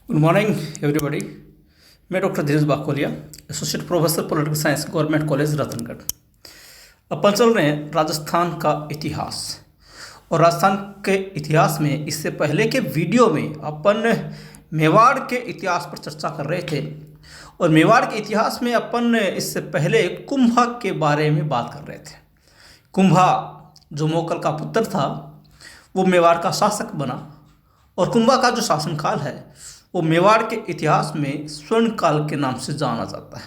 Good morning everybody. मैं doctor Dheeraj Bakolia, associate professor political science, government college Ratangarh. अपन चल रहे हैं राजस्थान का इतिहास। और राजस्थान के इतिहास में इससे पहले के वीडियो में अपन मेवाड़ के इतिहास पर चर्चा कर रहे थे। और मेवाड़ के इतिहास में अपन इससे पहले कुंभा के बारे में बात कर रहे थे। कुंभा जो मोकल का पुत्र था वो मेवाड़ का शासक बना। और कुंभा का जो शासनकाल है वो मेवाड़ के इतिहास में स्वर्ण काल के नाम से जाना जाता है,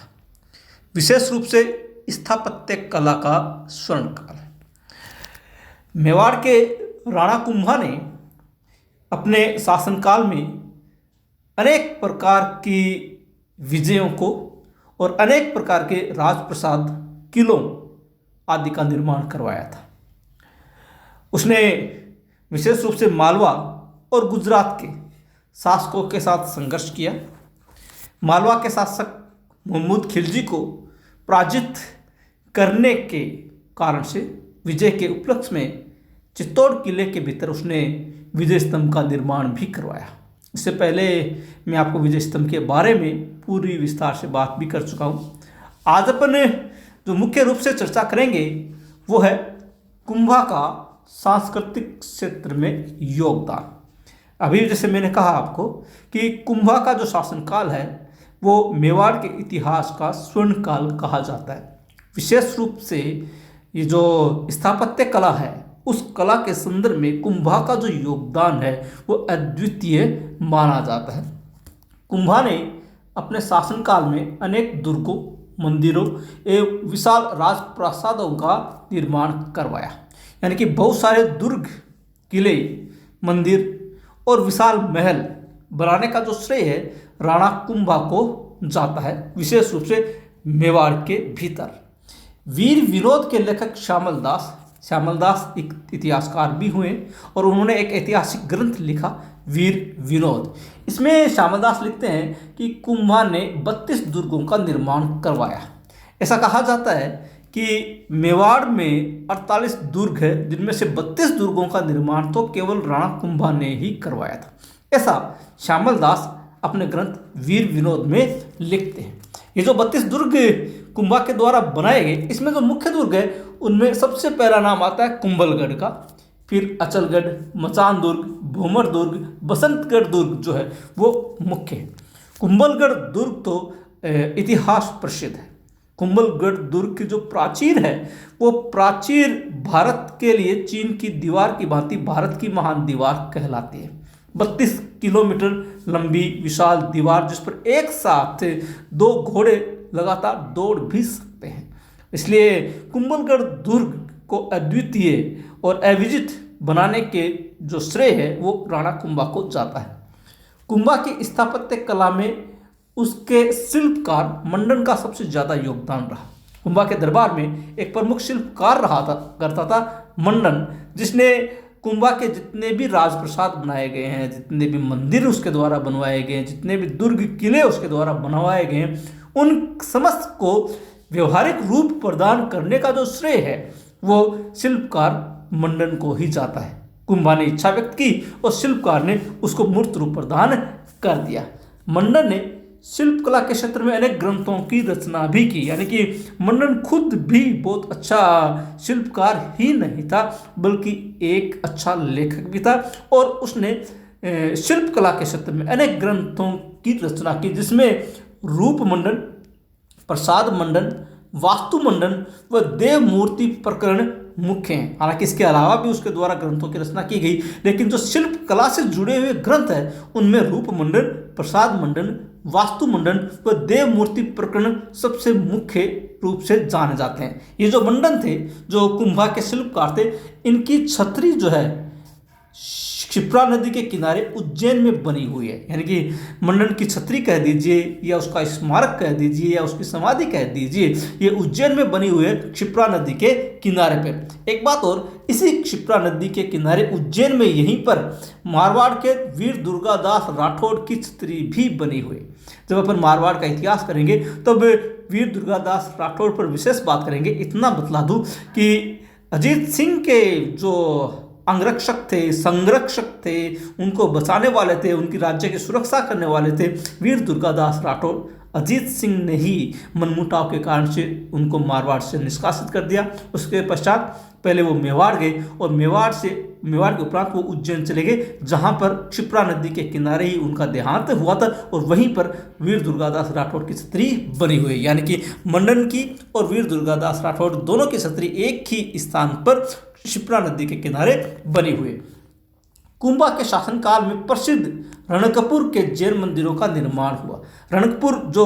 विशेष रूप से स्थापत्य कला का स्वर्ण काल। मेवाड़ के राणा कुंभा ने अपने शासनकाल में अनेक प्रकार की विजयों को और अनेक प्रकार के राजप्रसाद, किलों आदि का निर्माण करवाया था। उसने विशेष रूप से मालवा और गुजरात के शासकों के साथ संघर्ष किया। मालवा के शासक महमूद खिलजी को पराजित करने के कारण से विजय के उपलक्ष्य में चित्तौड़ किले के भीतर उसने विजय स्तंभ का निर्माण भी करवाया। इससे पहले मैं आपको विजय स्तंभ के बारे में पूरी विस्तार से बात भी कर चुका हूँ। आज अपन जो मुख्य रूप से चर्चा करेंगे वो है कुंभा का सांस्कृतिक क्षेत्र में योगदान। अभी जैसे मैंने कहा आपको कि कुंभा का जो शासनकाल है वो मेवाड़ के इतिहास का स्वर्ण काल कहा जाता है। विशेष रूप से ये जो स्थापत्य कला है उस कला के संदर्भ में कुंभा का जो योगदान है वो अद्वितीय माना जाता है। कुंभा ने अपने शासनकाल में अनेक दुर्गों, मंदिरों एवं विशाल राजप्रासादों का निर्माण करवाया। यानी कि बहुत सारे दुर्ग, किले, मंदिर और विशाल महल बनाने का जो श्रेय है राणा कुंभा को जाता है, विशेष रूप से मेवाड़ के भीतर। वीर विनोद के लेखक श्यामल दास एक इतिहासकार भी हुए और उन्होंने एक ऐतिहासिक ग्रंथ लिखा, वीर विनोद। इसमें श्यामल दास लिखते हैं कि कुंभा ने 32 दुर्गों का निर्माण करवाया। ऐसा कहा जाता है कि मेवाड़ में 48 दुर्ग है, जिनमें से 32 दुर्गों का निर्माण तो केवल राणा कुंभा ने ही करवाया था। ऐसा श्यामल दास अपने ग्रंथ वीर विनोद में लिखते हैं। ये जो 32 दुर्ग कुंभा के द्वारा बनाए गए, इसमें जो मुख्य दुर्ग है उनमें सबसे पहला नाम आता है कुंभलगढ़ का, फिर अचलगढ़, मचान दुर्ग, भूमर दुर्ग, बसंतगढ़ दुर्ग जो है वो मुख्य है। कुंभलगढ़ दुर्ग तो इतिहास प्रसिद्ध है। कुंभलगढ़ दुर्ग की जो प्राचीर है वो प्राचीर भारत के लिए चीन की दीवार की भांति भारत की महान दीवार कहलाती है। 32 किलोमीटर लंबी विशाल दीवार जिस पर एक साथ 2 घोड़े लगातार दौड़ भी सकते हैं। इसलिए कुंभलगढ़ दुर्ग को अद्वितीय और अविजित बनाने के जो श्रेय है वो राणा कुंभा को जाता है। कुंभा की स्थापत्य कला में उसके शिल्पकार मंडन का सबसे ज़्यादा योगदान रहा। कुंभा के दरबार में एक प्रमुख शिल्पकार करता था मंडन, जिसने कुंभा के जितने भी राजप्रसाद बनाए गए हैं, जितने भी मंदिर उसके द्वारा बनवाए गए हैं, जितने भी दुर्ग, किले उसके द्वारा बनवाए गए हैं, उन समस्त को व्यवहारिक रूप प्रदान करने का जो श्रेय है वो शिल्पकार मंडन को ही जाता है। कुंभा ने इच्छा व्यक्त की और शिल्पकार ने उसको मूर्त रूप प्रदान कर दिया। मंडन ने शिल्प कला के क्षेत्र में अनेक ग्रंथों की रचना भी की। यानी कि मंडन खुद भी बहुत अच्छा शिल्पकार ही नहीं था बल्कि एक अच्छा लेखक भी था। और उसने शिल्प कला के क्षेत्र में अनेक ग्रंथों की रचना की, जिसमें रूप मंडन, प्रसाद मंडन, वास्तु मंडन व देव मूर्ति प्रकरण मुख्य हैं। हालांकि इसके अलावा भी उसके द्वारा ग्रंथों की रचना की गई, लेकिन जो शिल्प कला से जुड़े हुए ग्रंथ हैं उनमें रूप मंडन, प्रसाद मंडन, वास्तु मंडन व देव मूर्ति प्रकरण सबसे मुख्य रूप से जाने जाते हैं। ये जो मंडन थे, जो कुंभा के शिल्पकार थे, इनकी छतरी जो है क्षिप्रा नदी के किनारे उज्जैन में बनी हुई है। यानी कि मंडन की छतरी कह दीजिए या उसका स्मारक कह दीजिए या उसकी समाधि कह दीजिए, ये उज्जैन में बनी हुई है क्षिप्रा नदी के किनारे पे। एक बात और, इसी क्षिप्रा नदी के किनारे उज्जैन में यहीं पर मारवाड़ के वीर दुर्गादास राठौड़ की छतरी भी बनी हुई। जब अपन मारवाड़ का इतिहास करेंगे तब वीर दुर्गादास राठौड़ पर विशेष बात करेंगे। इतना बतला दूं कि अजीत सिंह के जो अंगरक्षक थे, संरक्षक थे, उनको बचाने वाले थे, उनकी राज्य की सुरक्षा करने वाले थे वीर दुर्गादास राठौड़। अजीत सिंह ने ही मनमुटाव के कारण से उनको मारवाड़ से निष्कासित कर दिया। उसके पश्चात पहले वो मेवाड़ गए और मेवाड़ के उपरांत वो उज्जैन चले गए, जहाँ पर क्षिप्रा नदी के किनारे ही उनका देहांत हुआ था और वहीं पर वीर दुर्गादास राठौड़ की छतरी बनी हुई है। यानी कि मंडन की और वीर दुर्गादास राठौड़ दोनों की छतरी एक ही स्थान पर क्षिप्रा नदी के किनारे बनी हुई। कुंभा के शासनकाल में प्रसिद्ध रणकपुर के जैन मंदिरों का निर्माण हुआ। रणकपुर जो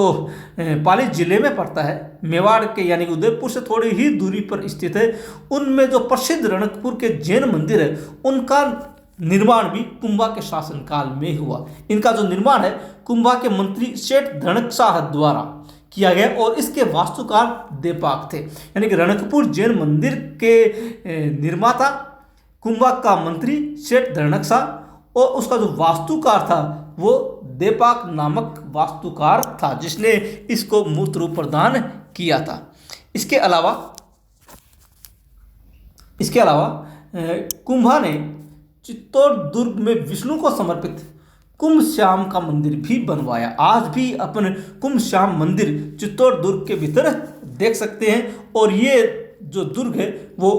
पाली जिले में पड़ता है, मेवाड़ के यानी कि उदयपुर से थोड़ी ही दूरी पर स्थित है। उनमें जो प्रसिद्ध रणकपुर के जैन मंदिर है उनका निर्माण भी कुंभा के शासनकाल में हुआ। इनका जो निर्माण है कुंभा के मंत्री सेठ धनकशाह द्वारा किया गया और इसके वास्तुकार देपाक थे। यानी कि रणकपुर जैन मंदिर के निर्माता कुंभा का मंत्री सेठ धनकशाह और उसका जो वास्तुकार था वो देपाक नामक वास्तुकार था, जिसने इसको मूर्त रूप प्रदान किया था। इसके अलावा कुंभा ने चित्तौड़ दुर्ग में विष्णु को समर्पित कुंभ श्याम का मंदिर भी बनवाया। आज भी अपन कुंभ श्याम मंदिर चित्तौड़ दुर्ग के भीतर देख सकते हैं और ये जो दुर्ग है वो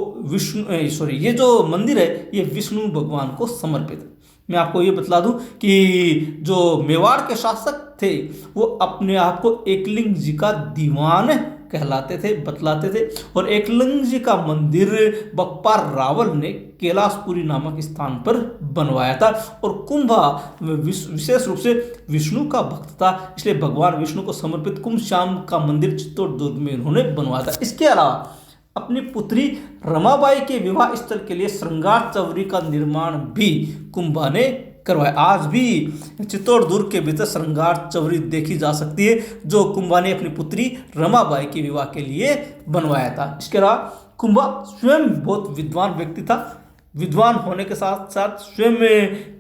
ये जो मंदिर है ये विष्णु भगवान को समर्पित है। मैं आपको ये बतला दूं कि जो मेवाड़ के शासक थे वो अपने आप को एकलिंग जी का दीवान कहलाते थे, बतलाते थे और एकलिंग जी का मंदिर बप्पा रावल ने कैलाशपुरी नामक स्थान पर बनवाया था। और कुंभा विशेष रूप से विष्णु का भक्त था, इसलिए भगवान विष्णु को समर्पित कुंभ श्याम का मंदिर चित्तौड़ दुर्ग में उन्होंने बनवाया था। इसके अलावा अपनी पुत्री रमाबाई के विवाह स्थल के लिए श्रृंगार चौरी का निर्माण भी कुंभा ने करवाया। आज भी चित्तौड़ दुर्ग के भीतर श्रृंगार चौरी देखी जा सकती है जो कुंभा ने अपनी पुत्री रमाबाई के विवाह के लिए बनवाया था। इसके अलावा कुंभा स्वयं बहुत विद्वान व्यक्ति था। विद्वान होने के साथ साथ स्वयं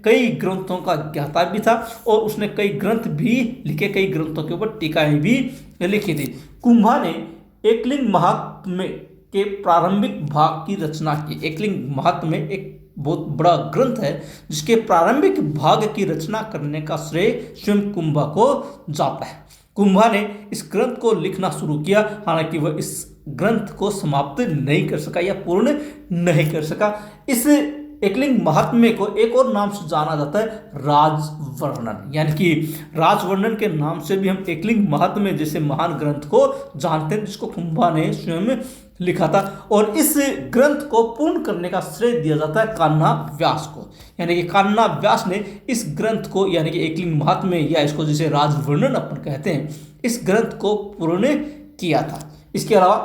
कई ग्रंथों का ज्ञाता भी था और उसने कई ग्रंथ भी लिखे, कई ग्रंथों के ऊपर टीकाएं भी लिखी थी। कुंभा ने एकलिंग महात्म्य के प्रारंभिक भाग की रचना की। एकलिंग महात्म्य एक बहुत बड़ा ग्रंथ है जिसके प्रारंभिक भाग की रचना करने का श्रेय स्वयं कुंभा को जाता है। कुंभा ने इस ग्रंथ को लिखना शुरू किया, हालांकि वह इस ग्रंथ को समाप्त नहीं कर सका या पूर्ण नहीं कर सका। इस एकलिंग महात्म्य को एक और नाम से जाना जाता है राजवर्णन, यानी कि राजवर्णन के नाम से भी हम एकलिंग महात्म्य जैसे महान ग्रंथ को जानते हैं जिसको कुंभा ने स्वयं लिखा था। और इस ग्रंथ को पूर्ण करने का श्रेय दिया जाता है कान्हा व्यास को, यानी कि कान्हा व्यास ने इस ग्रंथ को यानी कि एकलिंग महात्म्य या इसको जिसे राजवर्णन अपन कहते हैं इस ग्रंथ को पूर्ण किया था। इसके अलावा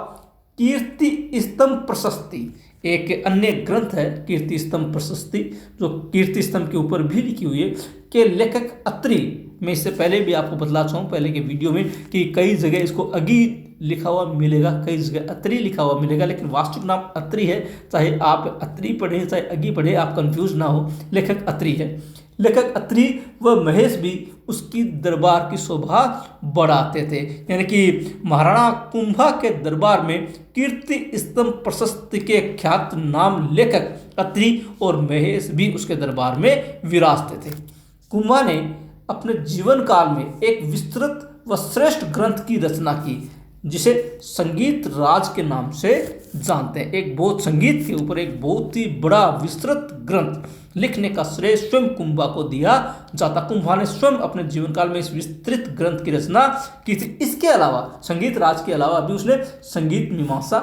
कीर्ति स्तंभ प्रशस्ति एक अन्य ग्रंथ है, कीर्ति स्तंभ प्रशस्ति, जो कीर्ति स्तंभ के ऊपर भी लिखी हुई है के लेखक अत्रि। मैं इससे पहले भी आपको बतला चुका हूँ पहले के वीडियो में कि कई जगह इसको अगी लिखा हुआ मिलेगा, कई जगह अत्रि लिखा हुआ मिलेगा, लेकिन वास्तविक नाम अत्रि है। चाहे आप अत्रि पढ़ें चाहे अगी पढ़ें, आप कंफ्यूज ना हो, लेखक अत्रि है। लेखक अत्रि व महेश भी उसकी दरबार की शोभा बढ़ाते थे, यानी कि महाराणा कुंभा के दरबार में कीर्ति स्तंभ प्रशस्ति के ख्यात नाम लेखक अत्रि और महेश भी उसके दरबार में विराजते थे। कुंभा ने अपने जीवन काल में एक विस्तृत व श्रेष्ठ ग्रंथ की रचना की जिसे संगीत राज के नाम से जानते हैं। एक बहुत संगीत के ऊपर एक बहुत ही बड़ा विस्तृत ग्रंथ लिखने का श्रेय स्वयं कुंभा को दिया जाता। कुंभा ने स्वयं अपने जीवन काल में इस विस्तृत ग्रंथ की रचना की थी। इसके अलावा संगीत राज के अलावा भी उसने संगीत मीमांसा,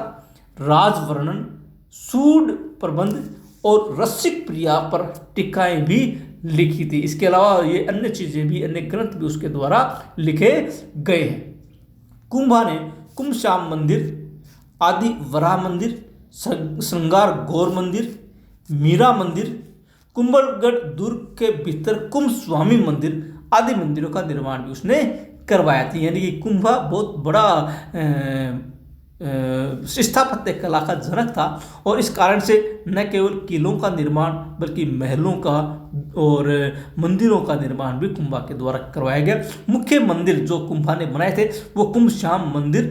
राजवर्णन, सूड प्रबंध और रसिक प्रिया पर टीकाएं भी लिखी थी। इसके अलावा ये अन्य चीजें भी, अन्य ग्रंथ भी उसके द्वारा लिखे गए हैं। कुंभा ने कुंभ श्याम मंदिर, आदि वराह मंदिर, श्रृंगार गौर मंदिर, मीरा मंदिर, कुंभलगढ़ दुर्ग के भीतर कुंभ स्वामी मंदिर आदि मंदिरों का निर्माण भी उसने करवाया था। यानी कि कुंभा बहुत बड़ा स्थापत्य कला का जनक था और इस कारण से न केवल किलों का निर्माण बल्कि महलों का और मंदिरों का निर्माण भी कुंभा के द्वारा करवाया गया। मुख्य मंदिर जो कुंभा ने बनाए थे वो कुंभ श्याम मंदिर,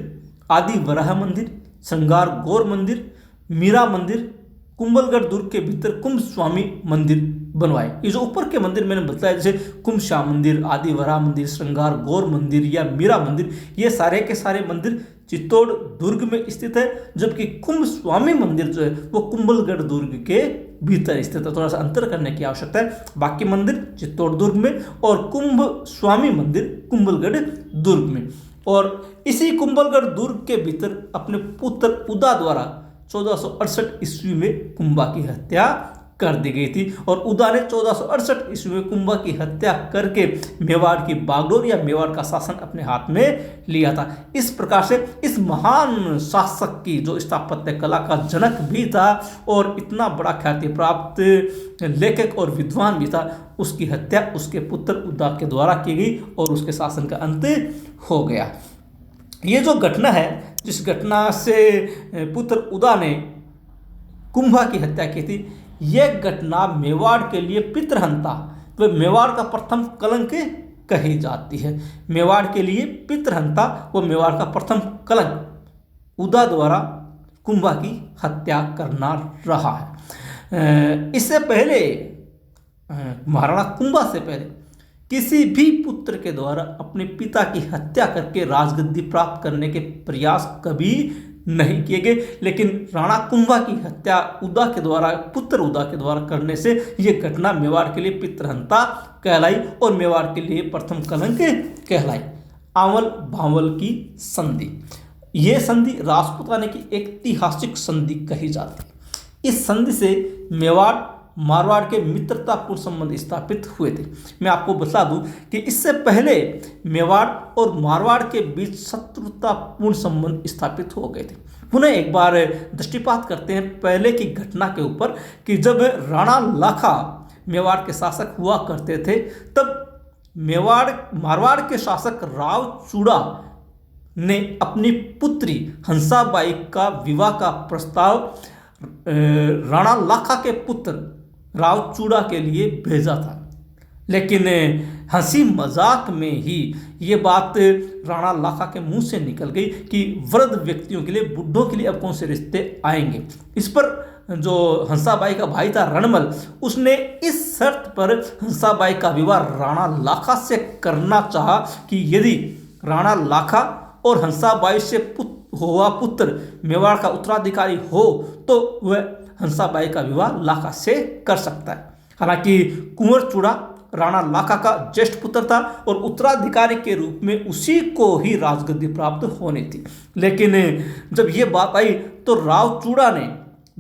आदि वराह मंदिर, श्रृंगार गौर मंदिर, मीरा मंदिर, कुंभलगढ़ दुर्ग के भीतर कुंभ स्वामी मंदिर बनवाए। ये जो ऊपर के मंदिर मैंने बताया, जैसे कुंभ श्याम मंदिर, आदि वरा मंदिर, श्रृंगार गौर मंदिर या मीरा मंदिर, ये सारे के सारे मंदिर चित्तौड़ दुर्ग में स्थित है, जबकि कुंभ स्वामी मंदिर जो है वो कुंभलगढ़ दुर्ग के भीतर स्थित है। थोड़ा सा अंतर करने की आवश्यकता है। बाकी मंदिर चित्तौड़ दुर्ग में और कुंभ स्वामी मंदिर कुंभलगढ़ दुर्ग में। और इसी कुंभलगढ़ दुर्ग के भीतर अपने पुत्र उदा द्वारा 1468 ईस्वी में कुंभा की हत्या कर दी गई थी। और उदा ने 1468 ईस्वी में कुंभा की हत्या करके मेवाड़ की बागडोर या मेवाड़ का शासन अपने हाथ में लिया था। इस प्रकार से इस महान शासक की, जो स्थापत्य कला का जनक भी था और इतना बड़ा ख्याति प्राप्त लेखक और विद्वान भी था, उसकी हत्या उसके पुत्र उदा के द्वारा की गई और उसके शासन का अंत हो गया। ये जो घटना है, जिस घटना से पुत्र उदा ने कुंभा की हत्या की थी, यह घटना मेवाड़ के लिए पितृहंता व मेवाड़ का प्रथम कलंक कही जाती है। मेवाड़ के लिए पितृहंता व मेवाड़ का प्रथम कलंक उदा द्वारा कुंभा की हत्या करना रहा है। इससे पहले महाराणा कुंभा से पहले किसी भी पुत्र के द्वारा अपने पिता की हत्या करके राजगद्दी प्राप्त करने के प्रयास कभी नहीं किए गए, लेकिन राणा कुंभा की हत्या उदा के द्वारा, पुत्र उदा के द्वारा करने से यह घटना मेवाड़ के लिए पितृहंता कहलाई और मेवाड़ के लिए प्रथम कलंक कहलाई। आंवल भांवल की संधि, यह संधि राजपूताने की एक ऐतिहासिक संधि कही जाती है। इस संधि से मेवाड़ मारवाड़ के मित्रतापूर्ण संबंध स्थापित हुए थे। मैं आपको बता दूं कि इससे पहले मेवाड़ और मारवाड़ के बीच शत्रुतापूर्ण संबंध स्थापित हो गए थे। पुनः एक बार दृष्टिपात करते हैं पहले की घटना के ऊपर कि जब राणा लाखा मेवाड़ के शासक हुआ करते थे, तब मारवाड़ के शासक राव चूड़ा ने अपनी पुत्री हंसाबाई का विवाह का प्रस्ताव राणा लाखा के पुत्र राव चूड़ा के लिए भेजा था, लेकिन हंसी मजाक में ही ये बात राणा लाखा के मुंह से निकल गई कि वृद्ध व्यक्तियों के लिए, बुढ़ों के लिए अब कौन से रिश्ते आएंगे। इस पर जो हंसाबाई का भाई था रणमल, उसने इस शर्त पर हंसाबाई का विवाह राणा लाखा से करना चाहा कि यदि राणा लाखा और हंसाबाई से पुत्र मेवाड़ का उत्तराधिकारी हो तो वह हंसाबाई का विवाह लाखा से कर सकता है। हालांकि कुंवर चूड़ा राणा लाखा का ज्येष्ठ पुत्र था और उत्तराधिकारी के रूप में उसी को ही राजगद्दी प्राप्त होनी थी, लेकिन जब यह बात आई तो राव चूड़ा ने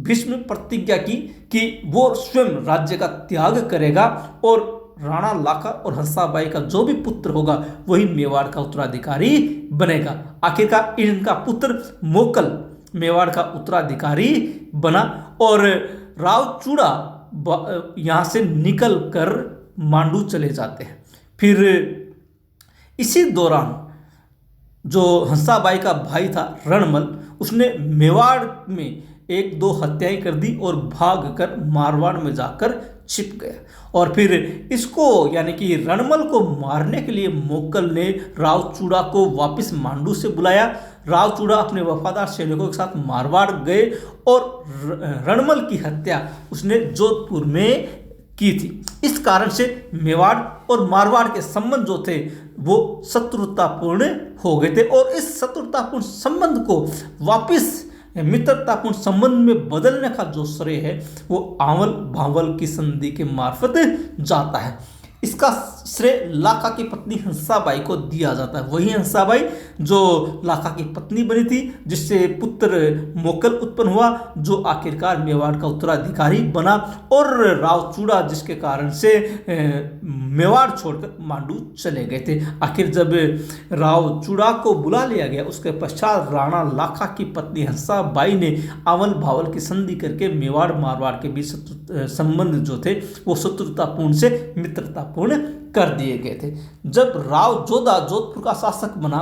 भीष्म प्रतिज्ञा की कि वो स्वयं राज्य का त्याग करेगा और राणा लाखा और हंसाबाई का जो भी पुत्र होगा वही मेवाड़ का उत्तराधिकारी बनेगा। आखिरकार इनका पुत्र मोकल मेवाड़ का उत्तराधिकारी बना और राव चूड़ा यहाँ से निकल कर मांडू चले जाते हैं। फिर इसी दौरान जो हंसाबाई का भाई था रणमल, उसने मेवाड़ में एक दो हत्याएं कर दी और भागकर मारवाड़ में जाकर छिप गया। और फिर इसको यानी कि रणमल को मारने के लिए मोकल ने राव चूड़ा को वापस मांडू से बुलाया। राव चूड़ा अपने वफादार सैनिकों के साथ मारवाड़ गए और रणमल की हत्या उसने जोधपुर में की थी। इस कारण से मेवाड़ और मारवाड़ के संबंध जो थे वो शत्रुतापूर्ण हो गए थे और इस शत्रुतापूर्ण संबंध को वापस मित्रतापूर्ण संबंध में बदलने का जो श्रेय है वो आंवल भांवल की संधि के मार्फत जाता है। इसका श्रेय लाखा की पत्नी हंसाबाई को दिया जाता है। वही हंसाबाई जो लाखा की पत्नी बनी थी, जिससे पुत्र मोकल उत्पन्न हुआ जो आखिरकार मेवाड़ का उत्तराधिकारी बना, और राव चूड़ा जिसके कारण से मेवाड़ छोड़कर मांडू चले गए थे। आखिर जब राव चूड़ा को बुला लिया गया उसके पश्चात राणा लाखा की पत्नी हंसाबाई ने आंवल भावल की संधि करके मेवाड़ मारवाड़ के बीच संबंध जो थे वो शत्रुतापूर्ण से मित्रतापूर्ण कर दिए गए थे। जब राव जोधा जोधपुर का शासक बना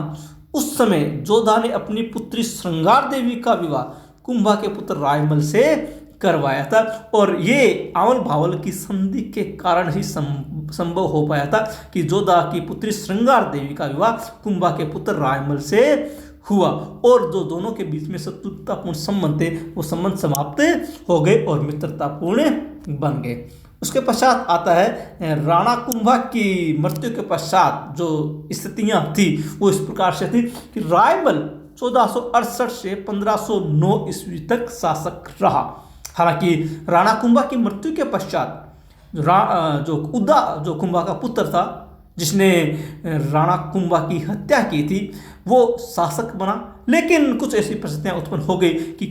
उस समय जोधा ने अपनी पुत्री श्रृंगार देवी का विवाह कुंभा के पुत्र रायमल से करवाया था और ये आंवल भावल की संधि के कारण ही संभव हो पाया था कि जोधा की पुत्री श्रृंगार देवी का विवाह कुंभा के पुत्र रायमल से हुआ और जो दोनों के बीच में शत्रुतापूर्ण संबंध थे वो संबंध समाप्त हो गए और मित्रतापूर्ण बन गए। उसके पश्चात आता है राणा कुंभा की मृत्यु के पश्चात जो स्थितियां थी वो इस प्रकार से थी कि रायमल 1468 से 1509 ईस्वी तक शासक रहा। हालांकि राणा कुंभा की मृत्यु के पश्चात जो उदा जो कुंभा का पुत्र था जिसने राणा कुंभा की हत्या की थी वो शासक बना, लेकिन कुछ ऐसी परिस्थितियां उत्पन्न हो गई कि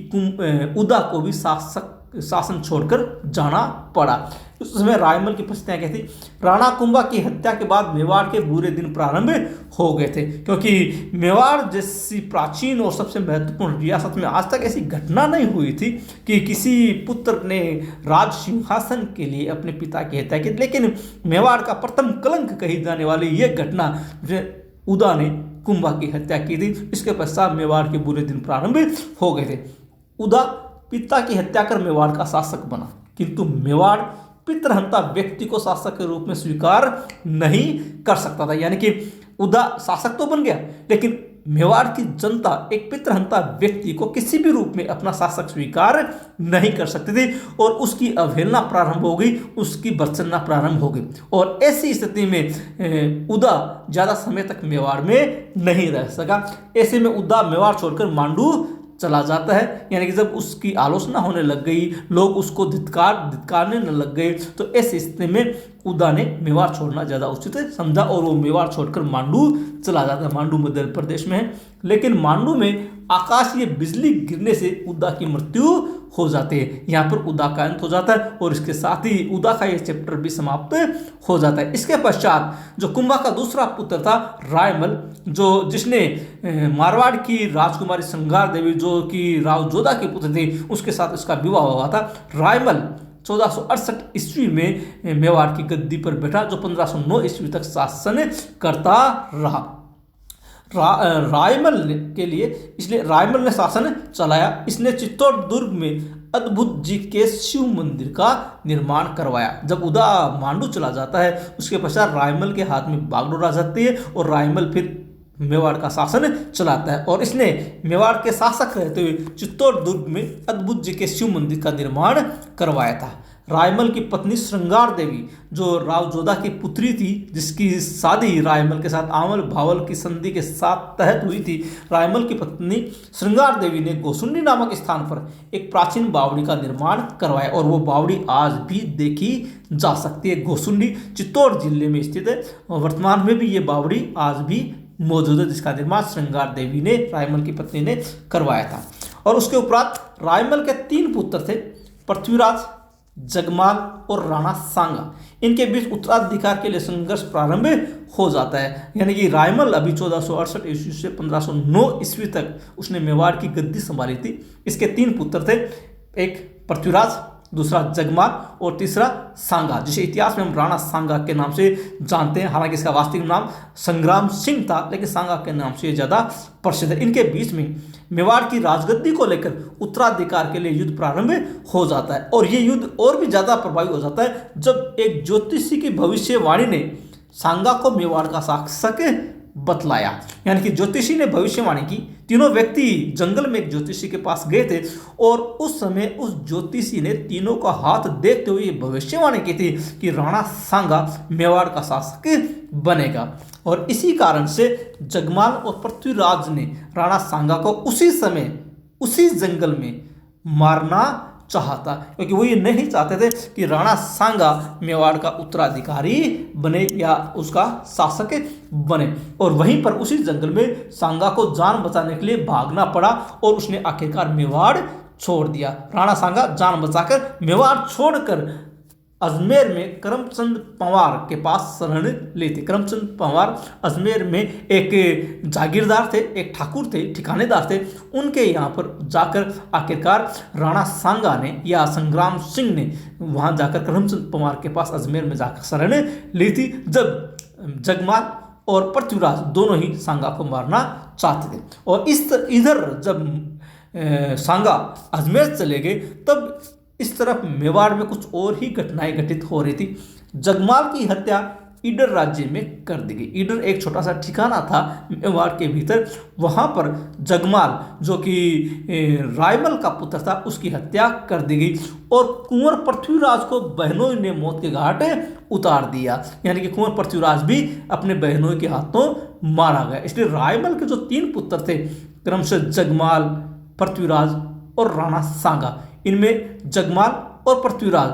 उदा को भी शासन छोड़कर जाना पड़ा। उस समय रायमल की परिस्थितियां क्या थी? राणा कुंभा की हत्या के बाद मेवाड़ के बुरे दिन प्रारंभ हो गए थे, क्योंकि मेवाड़ जैसी प्राचीन और सबसे महत्वपूर्ण रियासत में आज तक ऐसी घटना नहीं हुई थी कि किसी पुत्र ने राज सिंहासन के लिए अपने पिता की हत्या की। लेकिन मेवाड़ का प्रथम कलंक कही जाने वाली यह घटना उदा ने कुंभा की हत्या की थी। इसके पश्चात मेवाड़ के बुरे दिन प्रारंभ हो गए थे। उदा पिता की हत्या कर मेवाड़ का शासक बना, किंतु मेवाड़ पितृहंता व्यक्ति को शासक के रूप में स्वीकार नहीं कर सकता था। यानी कि उदा शासक तो बन गया, लेकिन मेवाड़ की जनता एक पितृहंता व्यक्ति को किसी भी रूप में अपना शासक स्वीकार नहीं कर सकती थी और उसकी अवहेलना प्रारंभ हो गई, उसकी भर्त्सना प्रारंभ हो गई। और ऐसी स्थिति में उदा ज्यादा समय तक मेवाड़ में नहीं रह सका। ऐसे में उदा मेवाड़ छोड़कर मांडू चला जाता है। यानी कि जब उसकी आलोचना होने लग गई, लोग उसको धिक्कारने न लग गए, तो ऐसी स्थिति में उदा ने मेवाड़ छोड़ना ज़्यादा उचित समझा और वो मेवाड़ छोड़कर मांडू चला जाता है। मांडू मध्य प्रदेश में है, लेकिन मांडू में आकाशीय बिजली गिरने से उदा की मृत्यु हो जाती है। यहाँ पर उदा का अंत हो जाता है और इसके साथ ही उदा का यह चैप्टर भी समाप्त हो जाता है। इसके पश्चात जो कुंभा का दूसरा पुत्र था रायमल, जिसने मारवाड़ की राजकुमारी श्रृंगार देवी जो कि राव जोधा के पुत्र थे, उसके साथ इसका विवाह हुआ था। रायमल 1468 ईस्वी में मेवाड़ की गद्दी पर बैठा, जो 1509 ईस्वी तक शासन करता रहा। रायमल के लिए इसलिए रायमल ने शासन चलाया। इसने चित्तौड़ दुर्ग में अद्भुत जी के शिव मंदिर का निर्माण करवाया। जब उदा मांडू चला जाता है उसके पश्चात रायमल के हाथ में बागडोर आ जाती है और रायमल फिर मेवाड़ का शासन चलाता है और इसने मेवाड़ के शासक रहते हुए चित्तौड़ दुर्ग में अद्भुत जी के शिव मंदिर का निर्माण करवाया था। रायमल की पत्नी श्रृंगार देवी जो राव जोधा की पुत्री थी, जिसकी शादी रायमल के साथ आमल भावल की संधि के साथ तहत हुई थी, रायमल की पत्नी श्रृंगार देवी ने गोसुंडी नामक स्थान पर एक प्राचीन बावड़ी का निर्माण करवाया और वो बावड़ी आज भी देखी जा सकती है। गोसुंडी चित्तौड़ जिले में स्थित है और वर्तमान में भी ये बावड़ी आज भी मौजूद है, जिसका निर्माण श्रृंगार देवी ने रायमल की पत्नी ने करवाया था। और उसके उपरांत रायमल के 3 पुत्र थे, पृथ्वीराज, जगमाल और राणा सांगा। इनके बीच उत्तराधिकार के लिए संघर्ष प्रारंभ हो जाता है। यानी कि रायमल अभी 1468 ईस्वी से 1509 ईस्वी तक उसने मेवाड़ की गद्दी संभाली थी। इसके 3 पुत्र थे, एक पृथ्वीराज, दूसरा जगमाल और तीसरा सांगा, जिसे इतिहास में हम राणा सांगा के नाम से जानते हैं। हालांकि इसका वास्तविक नाम संग्राम सिंह था, लेकिन सांगा के नाम से ज़्यादा प्रसिद्ध है। इनके बीच में मेवाड़ की राजगद्दी को लेकर उत्तराधिकार के लिए युद्ध प्रारंभ हो जाता है और ये युद्ध और भी ज़्यादा प्रभावी हो जाता है जब एक ज्योतिषी की भविष्यवाणी ने सांगा को मेवाड़ का शासक बतलाया। यानी कि ज्योतिषी ने भविष्यवाणी की। तीनों व्यक्ति जंगल में एक ज्योतिषी के पास गए थे और उस समय उस ज्योतिषी ने तीनों का हाथ देखते हुए भविष्यवाणी की थी कि राणा सांगा मेवाड़ का शासक बनेगा। और इसी कारण से जगमाल और पृथ्वीराज ने राणा सांगा को उसी समय उसी जंगल में मारना चाहता, क्योंकि वो ये नहीं चाहते थे कि राणा सांगा मेवाड़ का उत्तराधिकारी बने या उसका शासक बने। और वहीं पर उसी जंगल में सांगा को जान बचाने के लिए भागना पड़ा और उसने आखिरकार मेवाड़ छोड़ दिया। राणा सांगा जान बचाकर मेवाड़ छोड़कर अजमेर में करमचंद पंवार के पास शरण लेते। करमचंद पंवार अजमेर में एक जागीरदार थे, एक ठाकुर थे, ठिकानेदार थे। उनके यहाँ पर जाकर आखिरकार राणा सांगा ने या संग्राम सिंह ने वहाँ जाकर करमचंद पंवार के पास अजमेर में जाकर शरण ली थी, जब जगमाल और पृथ्वीराज दोनों ही सांगा को मारना चाहते थे। और इधर जब सांगा अजमेर चले गए तब इस तरफ मेवाड़ में कुछ और ही घटनाएं घटित हो रही थी। जगमाल की हत्या ईडर राज्य में कर दी गई। ईडर एक छोटा सा ठिकाना था मेवाड़ के भीतर, वहाँ पर जगमाल जो कि रायमल का पुत्र था उसकी हत्या कर दी गई और कुंवर पृथ्वीराज को बहनोई ने मौत के घाट उतार दिया, यानी कि कुंवर पृथ्वीराज भी अपने बहनोई के हाथों मारा गया। इसलिए रायमल के जो 3 पुत्र थे क्रमशः जगमाल, पृथ्वीराज और राणा सांगा, इनमें जगमाल और पृथ्वीराज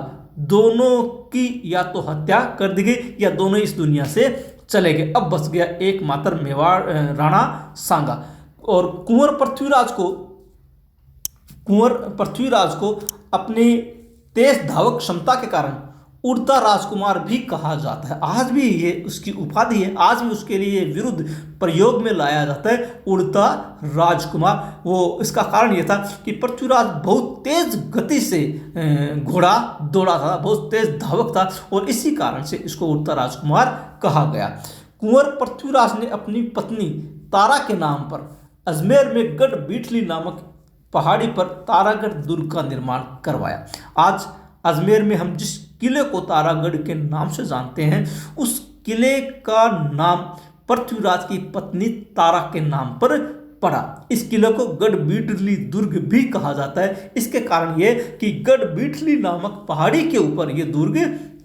दोनों की या तो हत्या कर दी गई या दोनों इस दुनिया से चले गए। अब बच गया एकमात्र मेवाड़ राणा सांगा। और कुंवर पृथ्वीराज को अपनी तेज धावक क्षमता के कारण उड़ता राजकुमार भी कहा जाता है। आज भी ये उसकी उपाधि है, आज भी उसके लिए विरुद्ध प्रयोग में लाया जाता है उड़ता राजकुमार। वो इसका कारण ये था कि पृथ्वीराज बहुत तेज गति से घोड़ा दौड़ा था, बहुत तेज धावक था और इसी कारण से इसको उड़ता राजकुमार कहा गया। कुंवर पृथ्वीराज ने अपनी पत्नी तारा के नाम पर अजमेर में गढ़ बीठली नामक पहाड़ी पर तारागढ़ दुर्ग का निर्माण करवाया। आज अजमेर में हम जिस किले को तारागढ़ के नाम से जानते हैं, उस किले का नाम पृथ्वीराज की पत्नी तारा के नाम पर पड़ा। इस किले को गढ़ बीठली दुर्ग भी कहा जाता है। इसके कारण ये कि गढ़ बीठली नामक पहाड़ी के ऊपर ये दुर्ग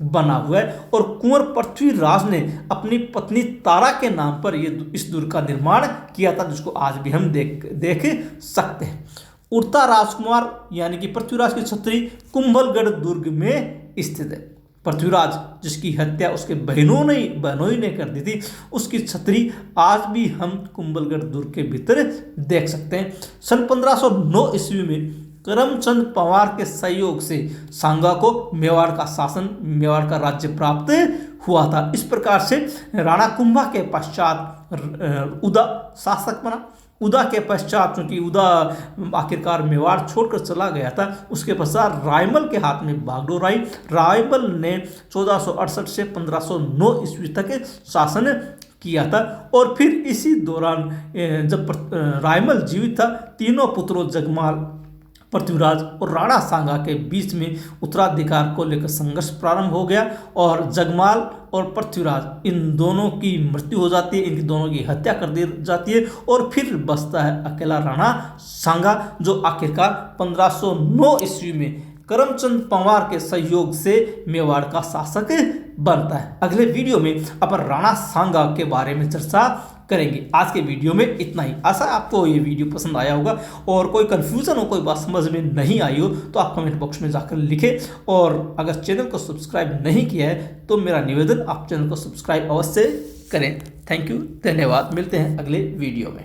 बना हुआ है और कुंवर पृथ्वीराज ने अपनी पत्नी तारा के नाम पर इस दुर्ग का निर्माण किया था, जिसको आज भी हम देख सकते हैं। उड़ता राजकुमार यानी कि पृथ्वीराज की छतरी कुंभलगढ़ दुर्ग में स्थित है। पृथ्वीराज जिसकी हत्या उसके बहनोई ने कर दी थी, उसकी छतरी आज भी हम कुंभलगढ़ दुर्ग के भीतर देख सकते हैं। सन 1509 ईस्वी में करमचंद पंवार के सहयोग से सांगा को मेवाड़ का शासन, मेवाड़ का राज्य प्राप्त हुआ था। इस प्रकार से राणा कुंभा के पश्चात उदा शासक बना। उदा के पश्चात, चूंकि उदा आखिरकार मेवाड़ छोड़कर चला गया था, उसके पश्चात रायमल के हाथ में बागडोर आई। रायमल ने 1468 से 1509 ईस्वी तक शासन किया था और फिर इसी दौरान जब रायमल जीवित था, तीनों पुत्रों जगमाल, पृथ्वीराज और राणा सांगा के बीच में उत्तराधिकार को लेकर संघर्ष प्रारंभ हो गया और जगमाल और पृथ्वीराज इन दोनों की मृत्यु हो जाती है, इनकी दोनों की हत्या कर दी जाती है और फिर बचता है अकेला राणा सांगा, जो आखिरकार 1509 ईस्वी में करमचंद पंवार के सहयोग से मेवाड़ का शासक बनता है। अगले वीडियो में अपन राणा सांगा के बारे में चर्चा करेंगे। आज के वीडियो में इतना ही। आशा आपको ये वीडियो पसंद आया होगा और कोई कंफ्यूजन हो, कोई बात समझ में नहीं आई हो तो आप कमेंट बॉक्स में जाकर लिखें और अगर चैनल को सब्सक्राइब नहीं किया है तो मेरा निवेदन आप चैनल को सब्सक्राइब अवश्य करें। थैंक यू, धन्यवाद। मिलते हैं अगले वीडियो में।